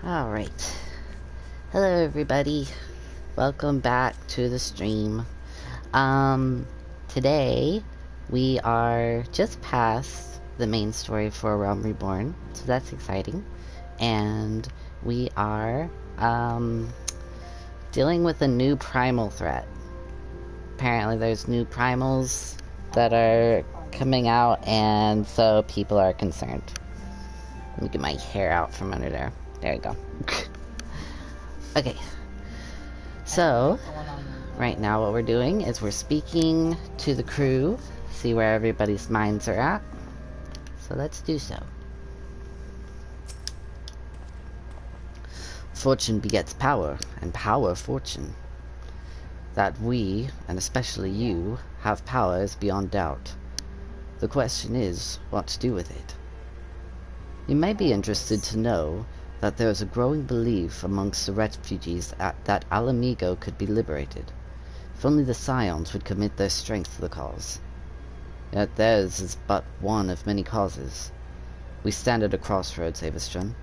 Alright. Hello everybody. Welcome back to the stream. Today we are just past the main story for Realm Reborn, so that's exciting. And we are dealing with a new primal threat. Apparently there's new primals that are coming out, and so people are concerned. Let me get my hair out from under there. There we go. Okay. So, right now what we're doing is we're speaking to the crew, see where everybody's minds are at. So let's do so. Fortune begets power, and power fortune. That we, and especially you, have power is beyond doubt. The question is, what to do with it. You may be interested to know that there is a growing belief amongst the refugees that Alamigo could be liberated, if only the Scions would commit their strength to the cause. Yet theirs is but one of many causes. We stand at a crossroads, Avastron.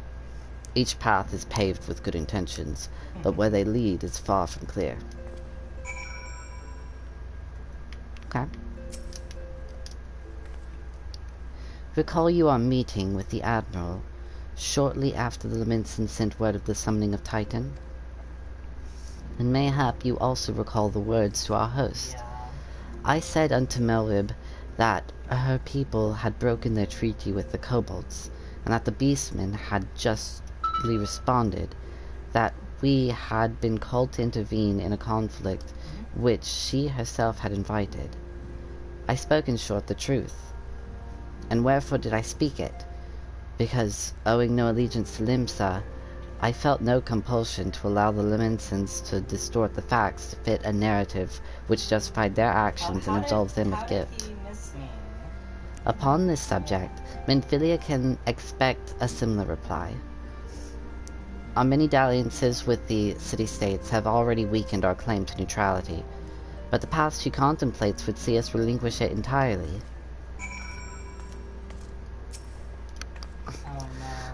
Each path is paved with good intentions, but where they lead is far from clear. Okay. Recall you are meeting with the Admiral shortly after the Lamenson sent word of the summoning of Titan. And mayhap you also recall the words to our host. Yeah. I said unto Melrib that her people had broken their treaty with the kobolds, and that the beastmen had justly responded that we had been called to intervene in a conflict which she herself had invited. I spoke in short the truth. And wherefore did I speak it? Because, owing no allegiance to Limsa, I felt no compulsion to allow the Limensons to distort the facts to fit a narrative which justified their actions and absolved them of guilt. Upon this subject, Menphilia can expect a similar reply. Our many dalliances with the city-states have already weakened our claim to neutrality, but the path she contemplates would see us relinquish it entirely.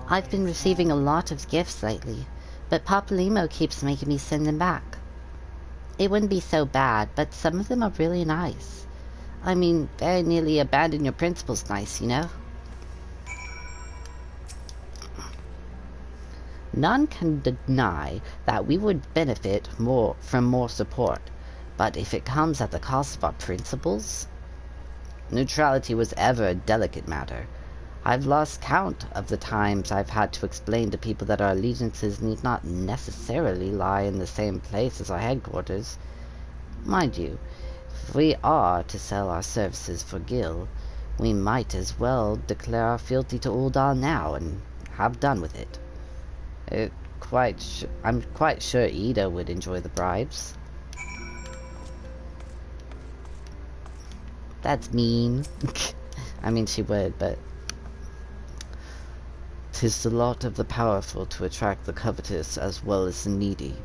I've been receiving a lot of gifts lately, but Papalymo keeps making me send them back. It wouldn't be so bad, but some of them are really nice. I mean, very nearly abandon your principles nice, you know? None can deny that we would benefit from more support, but if it comes at the cost of our principles? Neutrality was ever a delicate matter. I've lost count of the times I've had to explain to people that our allegiances need not necessarily lie in the same place as our headquarters. Mind you, if we are to sell our services for Gil, we might as well declare our fealty to Ul'dah now and have done with it. I'm quite sure Ida would enjoy the bribes. That's mean. I mean, she would, but... 'Tis the lot of the powerful to attract the covetous as well as the needy.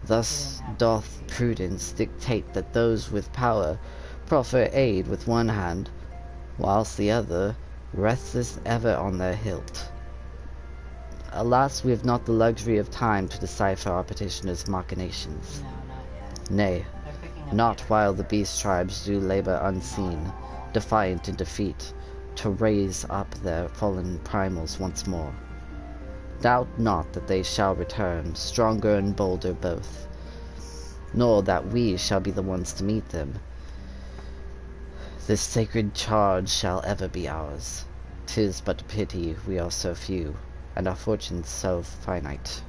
Thus doth prudence dictate that those with power proffer aid with one hand, whilst the other resteth ever on their hilt. Alas, we have not the luxury of time to decipher our petitioner's machinations. No, not yet. Nay, not while the beast tribes do labor unseen, defiant in defeat, to raise up their fallen primals once more. Doubt not that they shall return, stronger and bolder both, nor that we shall be the ones to meet them. This sacred charge shall ever be ours. 'Tis but a pity we are so few, and our fortunes so finite.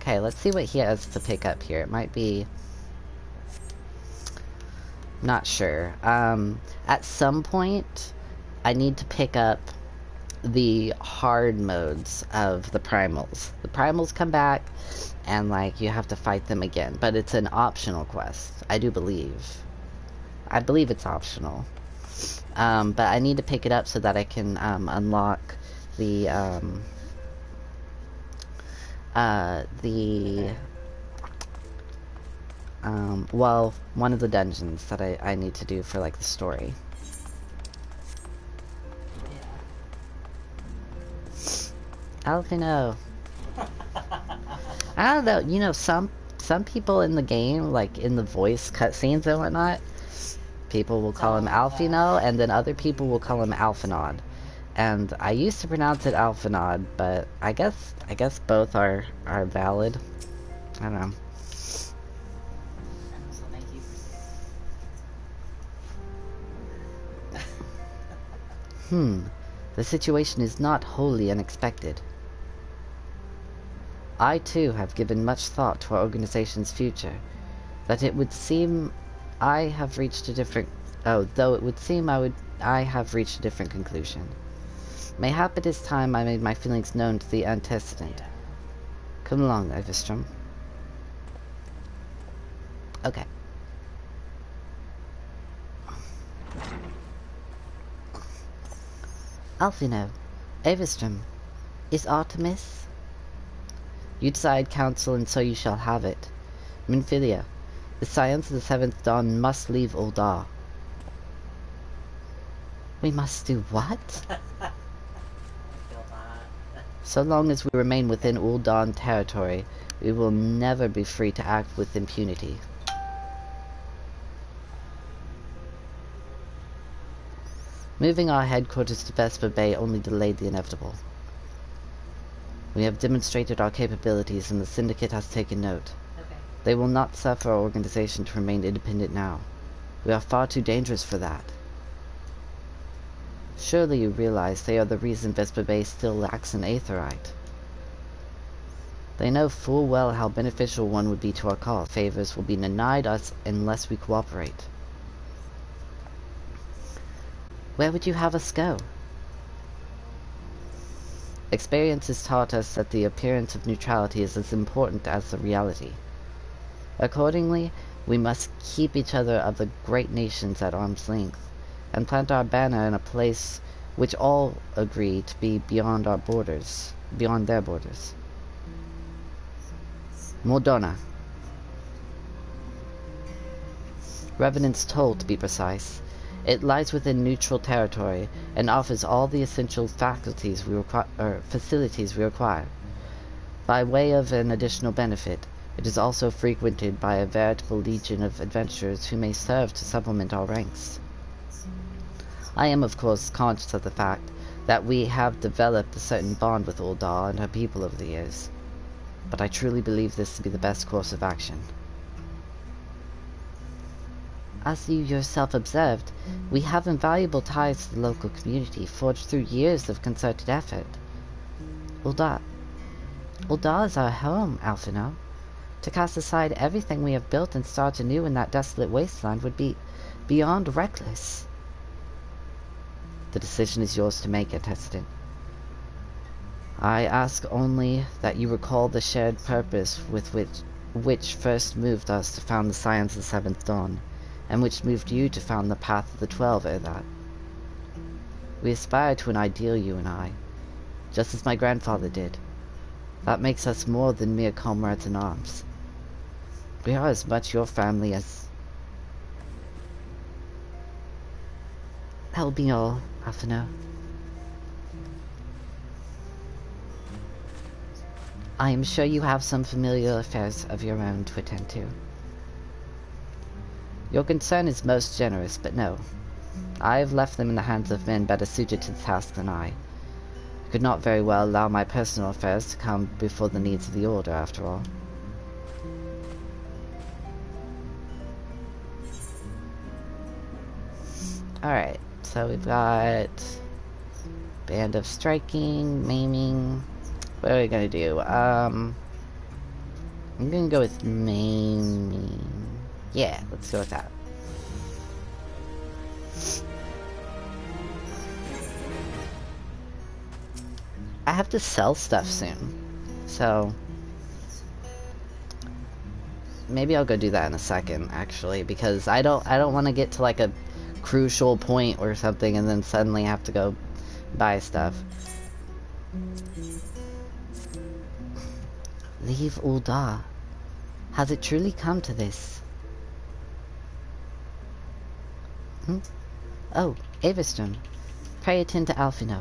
Okay, let's see what he has to pick up here. It might be... Not sure. At some point, I need to pick up the hard modes of the primals. The primals come back, and, like, you have to fight them again. But it's an optional quest, I do believe. I believe it's optional. But I need to pick it up so that I can, unlock the, well, one of the dungeons that I need to do for, like, the story. Alfino. I don't know, you know, some people in the game, like in the voice cutscenes and whatnot, people will call him Alfino, and then other people will call him Alphanod. And I used to pronounce it Alphanod, but I guess both are valid. I don't know. The situation is not wholly unexpected. I too have given much thought to our organization's future. That it would seem I have reached a different... though it would seem I have reached a different conclusion. Mayhap it is time I made my feelings known to the antecedent. Come along, Everstrom. Okay. Alfino, Everstrom, is Artemis? You decide, Council, and so you shall have it. Minfilia, the Scions of the Seventh Dawn must leave Uldar. We must do what? So long as we remain within Uldan territory, we will never be free to act with impunity. Moving our headquarters to Vesper Bay only delayed the inevitable. We have demonstrated our capabilities and the Syndicate has taken note. Okay. They will not suffer our organization to remain independent now. We are far too dangerous for that. Surely you realize they are the reason Vesper Bay still lacks an aetherite. They know full well how beneficial one would be to our cause. Favors will be denied us unless we cooperate. Where would you have us go? Experience has taught us that the appearance of neutrality is as important as the reality. Accordingly, we must keep each other of the great nations at arm's length, and plant our banner in a place which all agree to be beyond their borders. Mordona. Revenant's Toll, to be precise. It lies within neutral territory and offers all the essential facilities we require. By way of an additional benefit, it is also frequented by a veritable legion of adventurers who may serve to supplement our ranks. I am, of course, conscious of the fact that we have developed a certain bond with Uldar and her people over the years, but I truly believe this to be the best course of action. As you yourself observed, we have invaluable ties to the local community, forged through years of concerted effort. Uldar is our home, Alfino. To cast aside everything we have built and start anew in that desolate wasteland would be beyond reckless. The decision is yours to make, Antecedent. I ask only that you recall the shared purpose with which first moved us to found the Scions of the Seventh Dawn, and which moved you to found the Path of the 12 ere that. We aspire to an ideal, you and I, just as my grandfather did. That makes us more than mere comrades-in-arms. We are as much your family as... That'll be all, Alfino. I am sure you have some familiar affairs of your own to attend to. Your concern is most generous, but no. I have left them in the hands of men better suited to the task than I. I could not very well allow my personal affairs to come before the needs of the Order, after all. Alright, so we've got... Band of Striking, Maiming... What are we gonna do? I'm gonna go with Maiming... Yeah, let's go with that. I have to sell stuff soon, so maybe I'll go do that in a second, actually, because I don't want to get to like a crucial point or something and then suddenly have to go buy stuff. Leave Uldar. Has it truly come to this? Oh, Everstrom. Pray attend to Alfino.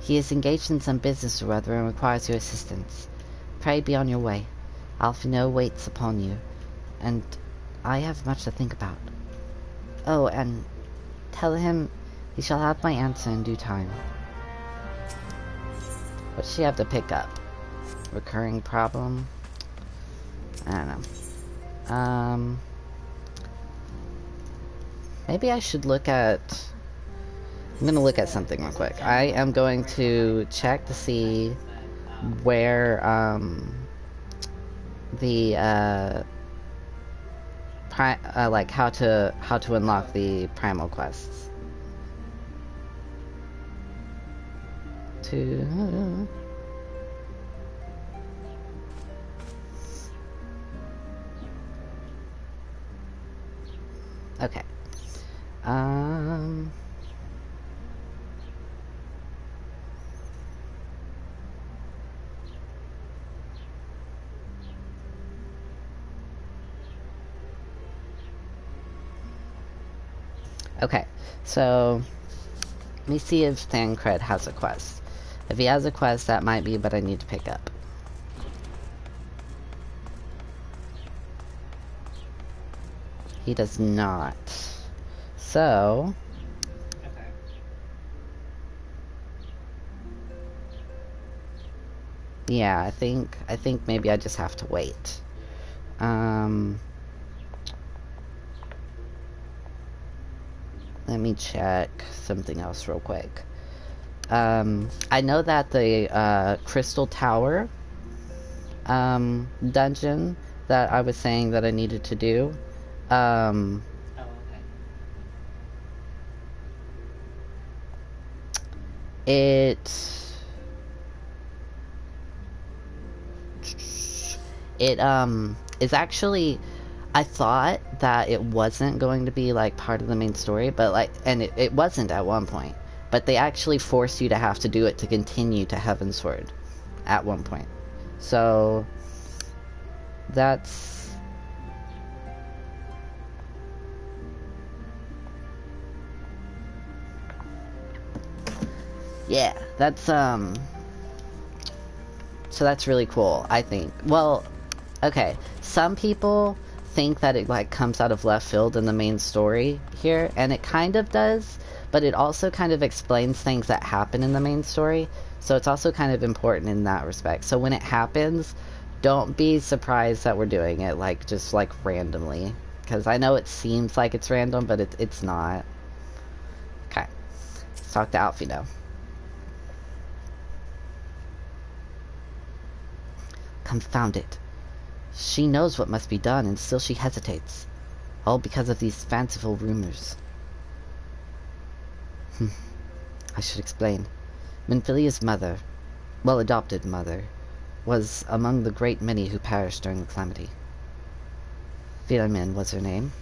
He is engaged in some business or other and requires your assistance. Pray be on your way. Alphino waits upon you, and I have much to think about. Oh, and tell him he shall have my answer in due time. What's she have to pick up? Recurring problem? I don't know. Maybe I should look at... I'm gonna look at something real quick. I am going to check to see where, like how to unlock the primal quests. Okay. Okay, so let me see if Thancred has a quest. If he has a quest, that might be what I need to pick up. He does not. So... okay. Yeah, I think maybe I just have to wait. Let me check something else real quick. I know that the Crystal Tower dungeon that I was saying that I needed to do. Oh, okay. It is actually, I thought that it wasn't going to be like part of the main story, but like, and it wasn't at one point, but they actually force you to have to do it to continue to Heavensward at one point. So that's... yeah, that's so that's really cool, I think. Well, okay, some people think that it like comes out of left field in the main story here, and it kind of does, but it also kind of explains things that happen in the main story, so it's also kind of important in that respect. So when it happens, don't be surprised that we're doing it like just like randomly, because I know it seems like it's random, but it's not. Okay, let's talk to Alfie now. Confound it. She knows what must be done, and still she hesitates. All because of these fanciful rumors. I should explain. Minfilia's mother, well, adopted mother, was among the great many who perished during the calamity. Philomen was her name,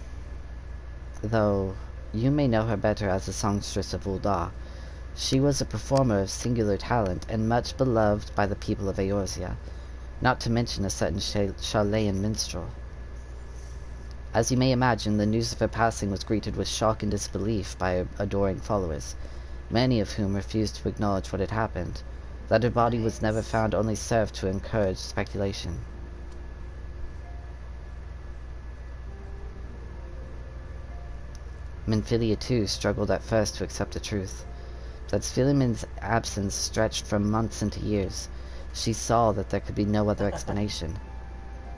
though you may know her better as the songstress of Ul'dah. She was a performer of singular talent, and much beloved by the people of Eorzea, not to mention a certain Charlayan minstrel. As you may imagine, the news of her passing was greeted with shock and disbelief by her adoring followers, many of whom refused to acknowledge what had happened. That her body was never found only served to encourage speculation. Minfilia, too, struggled at first to accept the truth. But as Philomen's absence stretched from months into years, she saw that there could be no other explanation.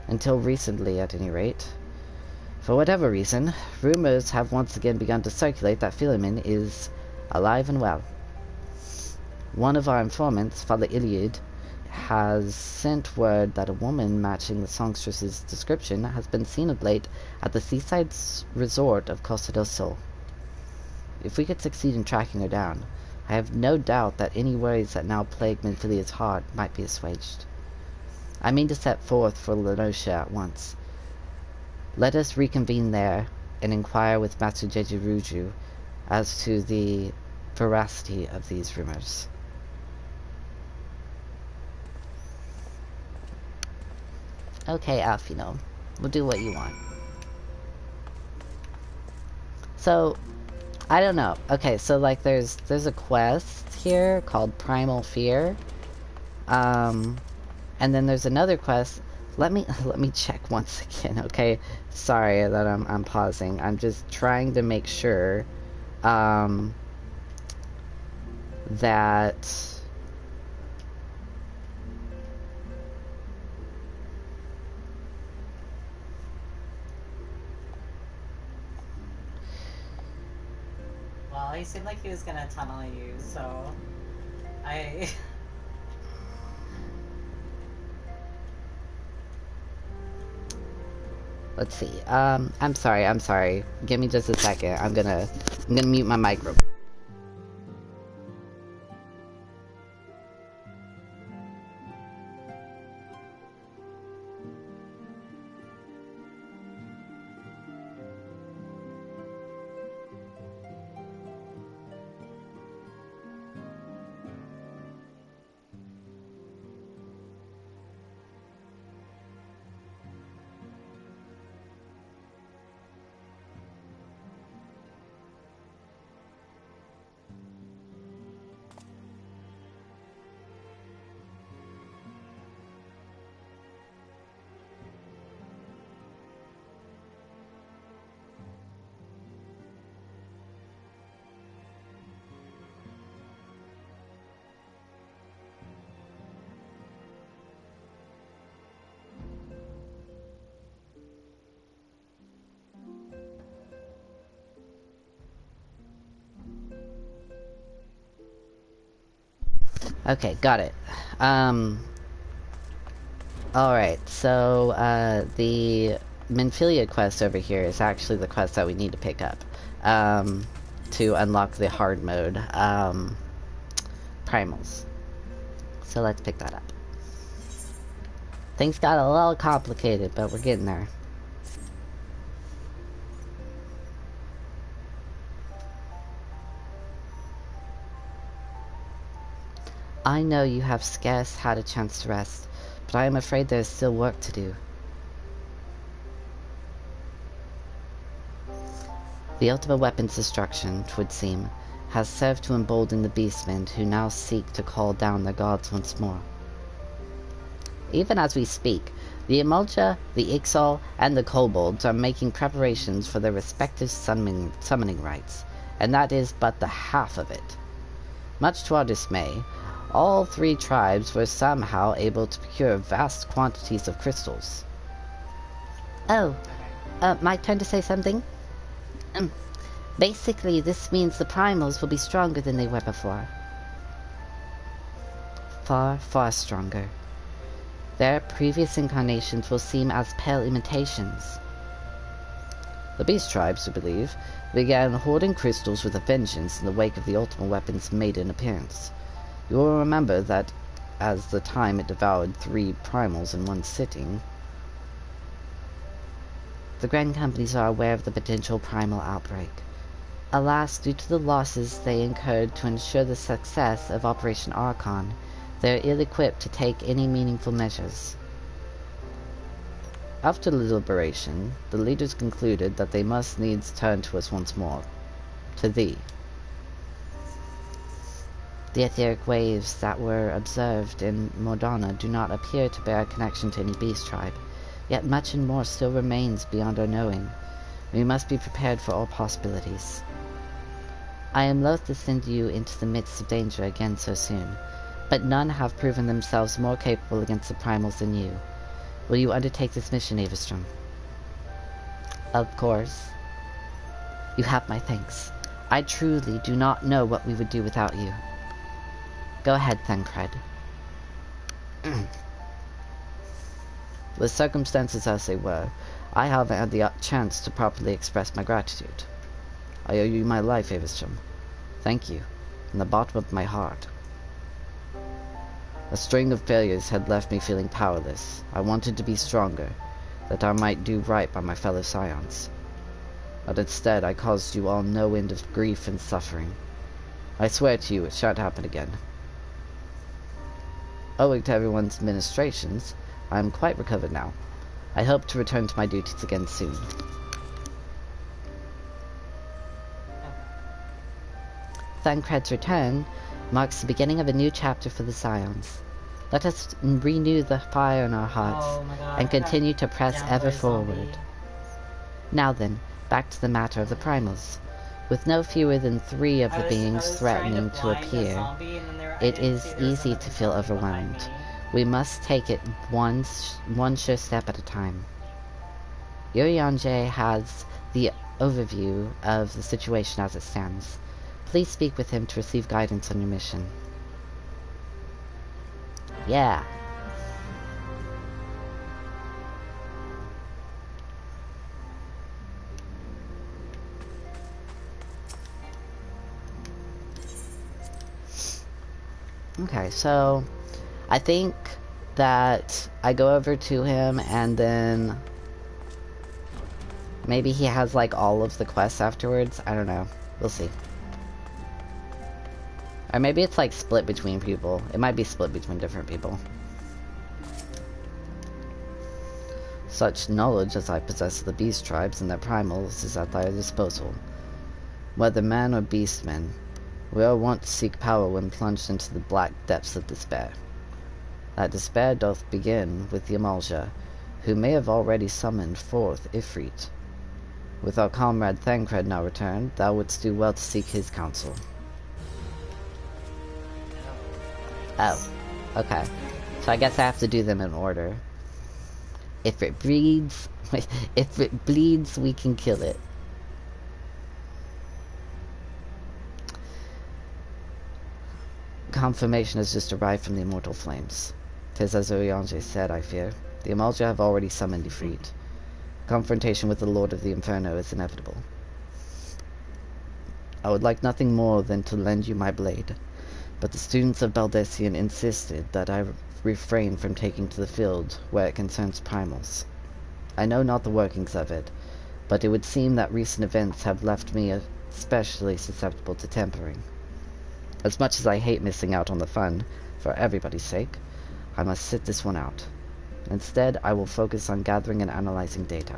Until recently, at any rate. For whatever reason, rumors have once again begun to circulate that Philomen is alive and well. One of our informants, Father Iliad, has sent word that a woman matching the songstress's description has been seen of late at the seaside resort of Costa del Sol. If we could succeed in tracking her down, I have no doubt that any worries that now plague Minfilia's heart might be assuaged. I mean to set forth for Lenosha at once. Let us reconvene there and inquire with Matsujeji Ruju as to the veracity of these rumors. Okay, Alfino. We'll do what you want. So, I don't know. Okay, so like there's a quest here called Primal Fear. And then there's another quest. Let me check once again, okay? Sorry that I'm pausing. I'm just trying to make sure that Well, he seemed like he was gonna tunnel you, so I let's see. I'm sorry. Give me just a second. I'm gonna mute my mic real. Okay, got it. Alright, so, the Menphilia quest over here is actually the quest that we need to pick up, to unlock the hard mode, Primals. So let's pick that up. Things got a little complicated, but we're getting there. I know you have scarce had a chance to rest, but I am afraid there is still work to do. The ultimate weapon's destruction, 'twould seem, has served to embolden the beastmen who now seek to call down their gods once more. Even as we speak, the Emulja, the Ixal, and the Kobolds are making preparations for their respective summoning rites, and that is but the half of it. Much to our dismay, all three tribes were somehow able to procure vast quantities of crystals. Oh, my turn to say something? Basically, this means the Primals will be stronger than they were before. Far, far stronger. Their previous incarnations will seem as pale imitations. The Beast tribes, we believe, began hoarding crystals with a vengeance in the wake of the ultimate weapon's maiden appearance. You will remember that as the time it devoured 3 primals in one sitting. The Grand Companies are aware of the potential primal outbreak. Alas, due to the losses they incurred to ensure the success of Operation Archon, they are ill-equipped to take any meaningful measures. After deliberation, the leaders concluded that they must needs turn to us once more. To thee. The etheric waves that were observed in Mordana do not appear to bear a connection to any beast tribe, yet much and more still remains beyond our knowing. We must be prepared for all possibilities. I am loath to send you into the midst of danger again so soon, but none have proven themselves more capable against the primals than you. Will you undertake this mission, Avistrom? Of course. You have my thanks. I truly do not know what we would do without you. Go ahead, Thancred. With circumstances as they were, I haven't had the chance to properly express my gratitude. I owe you my life, Avistrom. Thank you, from the bottom of my heart. A string of failures had left me feeling powerless. I wanted to be stronger, that I might do right by my fellow scions. But instead I caused you all no end of grief and suffering. I swear to you it shan't happen again. Owing to everyone's ministrations, I am quite recovered now. I hope to return to my duties again soon. Thancred's return marks the beginning of a new chapter for the Scions. Let us renew the fire in our hearts and continue to press ever forward. Now then, back to the matter of the Primals. With no fewer than 3 of the beings threatening to appear, it is easy to feel overwhelmed. We must take it one sure step at a time. Urianger has the overview of the situation as it stands. Please speak with him to receive guidance on your mission. Yeah. Okay, so I think that I go over to him and then maybe he has like all of the quests afterwards. I don't know. We'll see. Or maybe it's like split between people. It might be split between different people. Such knowledge as I possess of the beast tribes and their primals is at thy disposal. Whether man or beastmen, we are wont to seek power when plunged into the black depths of despair. That despair doth begin with the Amalja, who may have already summoned forth Ifrit. With our comrade Thancred now returned, thou wouldst do well to seek his counsel. Oh, okay. So I guess I have to do them in order. If it bleeds, we can kill it. Confirmation has just arrived from the immortal flames. 'Tis as Urianger said, I fear. The Amalja have already summoned Ifrit. Confrontation with the Lord of the Inferno is inevitable. I would like nothing more than to lend you my blade, but the students of Baldessian insisted that I refrain from taking to the field where it concerns primals. I know not the workings of it, but it would seem that recent events have left me especially susceptible to tempering. As much as I hate missing out on the fun, for everybody's sake, I must sit this one out. Instead, I will focus on gathering and analyzing data.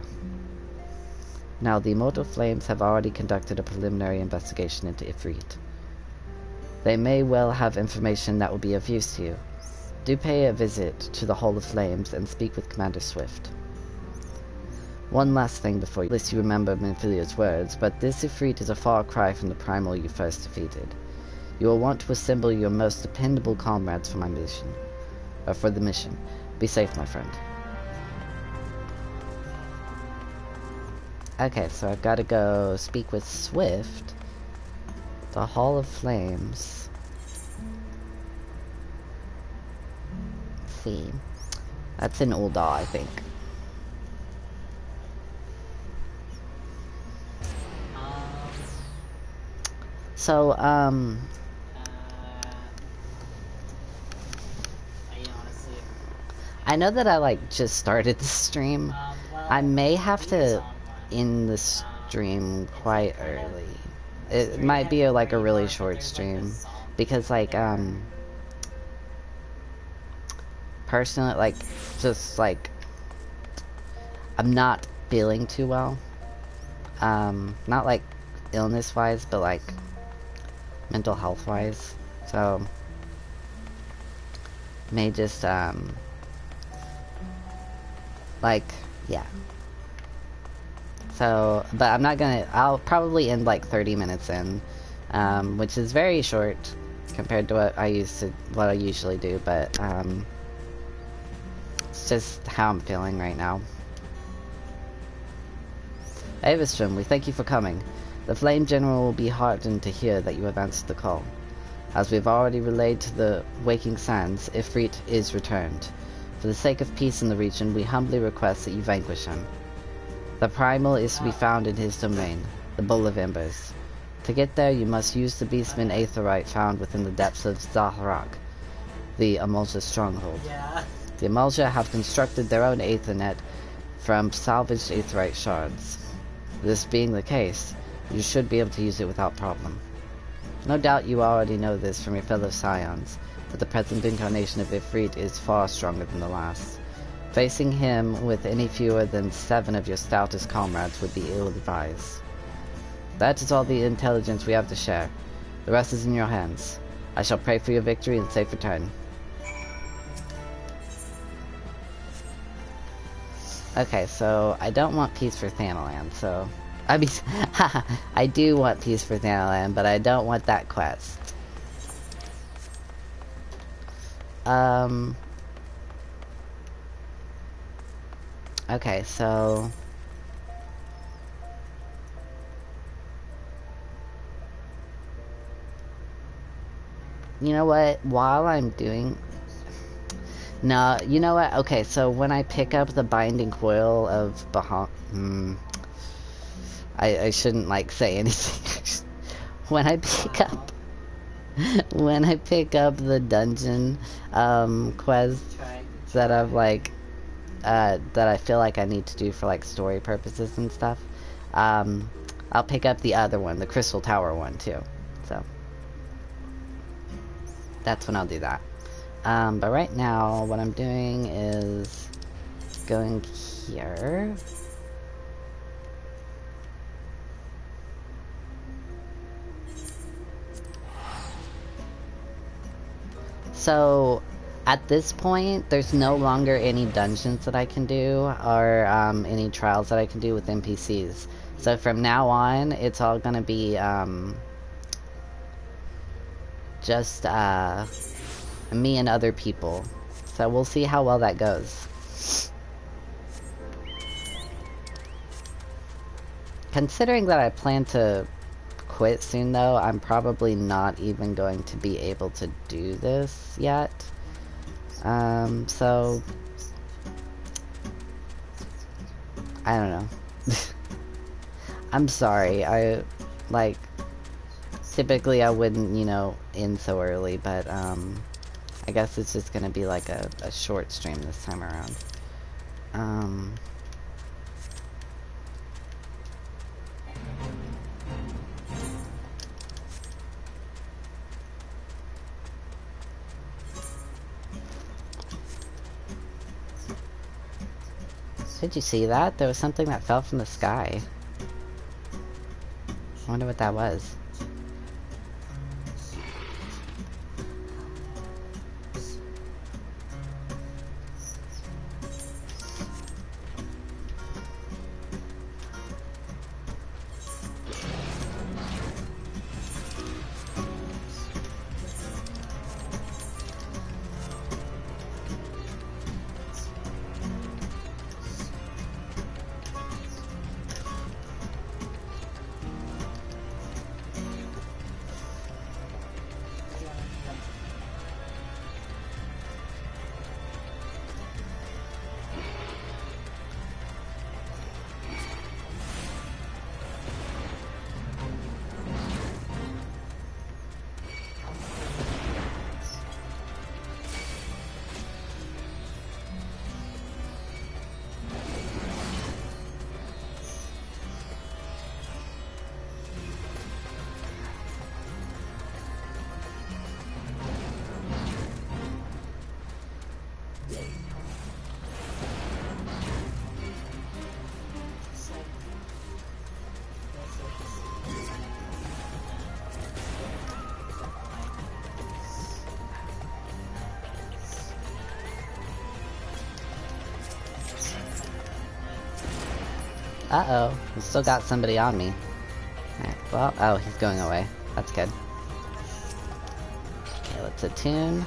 Now, the Immortal Flames have already conducted a preliminary investigation into Ifrit. They may well have information that will be of use to you. Do pay a visit to the Hall of Flames and speak with Commander Swift. One last thing before you list you remember Minfilia's words, but this Ifrit is a far cry from the primal you first defeated. You will want to assemble your most dependable comrades for my mission. For the mission. Be safe, my friend. Okay, so I've got to go speak with Swift. The Hall of Flames. Let's see. That's in Ul'dah, I think. So, I know that I, like, just started the stream. I may have to end the stream quite early. It might be, like, a really short stream. Because, like, personally, like, just, like, I'm not feeling too well. Not, like, illness-wise, but, like, mental health-wise. So, may just, like, yeah. So, but I'm not gonna, I'll probably end like 30 minutes in, which is very short compared to what I usually do, but, it's just how I'm feeling right now. Avistrom, we thank you for coming. The Flame General will be heartened to hear that you have answered the call. As we have already relayed to the Waking Sands, Ifrit is returned. For the sake of peace in the region, we humbly request that you vanquish him. The primal is to be found in his domain, the Bowl of Embers. To get there, you must use the Beastman Aetherite found within the depths of Zaharak, the Amalja stronghold. The Amalja have constructed their own Aethernet from salvaged Aetherite shards. This being the case, you should be able to use it without problem. No doubt you already know this from your fellow Scions, but the present incarnation of Ifrit is far stronger than the last. Facing him with any fewer than 7 of your stoutest comrades would be ill-advised. That is all the intelligence we have to share. The rest is in your hands. I shall pray for your victory and safe return. Okay, so I don't want peace for Thanalan, so... I mean, I do want peace for Thanalan, but I don't want that quest. Okay, so... You know what? While I'm doing... No, you know what? Okay, so when I pick up the binding coil of Bahamut... I shouldn't, like, say anything. When I pick up... When I pick up the dungeon, quests that I've, like... that I feel like I need to do for, like, story purposes and stuff, I'll pick up the other one, the Crystal Tower one, too. So... That's when I'll do that. But right now, what I'm doing is going here. So, at this point, there's no longer any dungeons that I can do, or any trials that I can do with NPCs. So from now on, it's all gonna be just me and other people. So we'll see how well that goes. Considering that I plan to quit soon though, I'm probably not even going to be able to do this yet. So... I don't know. I'm sorry, typically I wouldn't, you know, end so early, but, I guess it's just gonna be like a short stream this time around. Did you see that? There was something that fell from the sky. I wonder what that was. Uh-oh, we still got somebody on me. Alright, well, oh, he's going away. That's good. Okay, let's attune.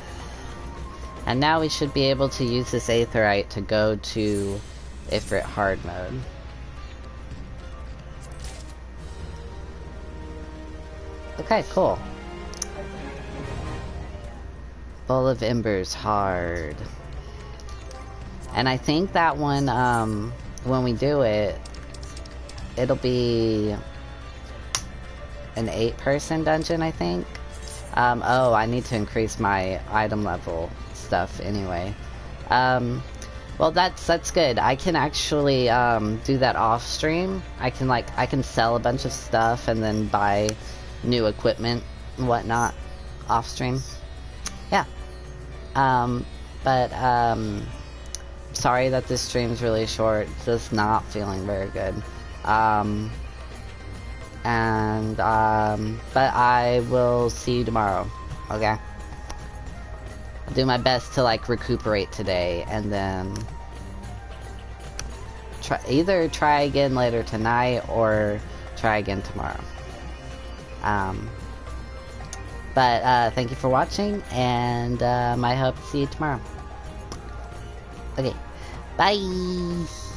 And now we should be able to use this Aetherite to go to Ifrit hard mode. Okay, cool. Bowl of Embers hard. And I think that one, when we do it, it'll be an 8-person dungeon, I think. Oh, I need to increase my item level stuff anyway. Well, that's good. I can actually do that off stream. I can sell a bunch of stuff and then buy new equipment and whatnot off stream. Yeah. Sorry that this stream's really short. Just not feeling very good. And and but I will see you tomorrow. Okay. I'll do my best to like recuperate today, and then either try again later tonight or try again tomorrow. But thank you for watching, and I hope to see you tomorrow. Okay, bye.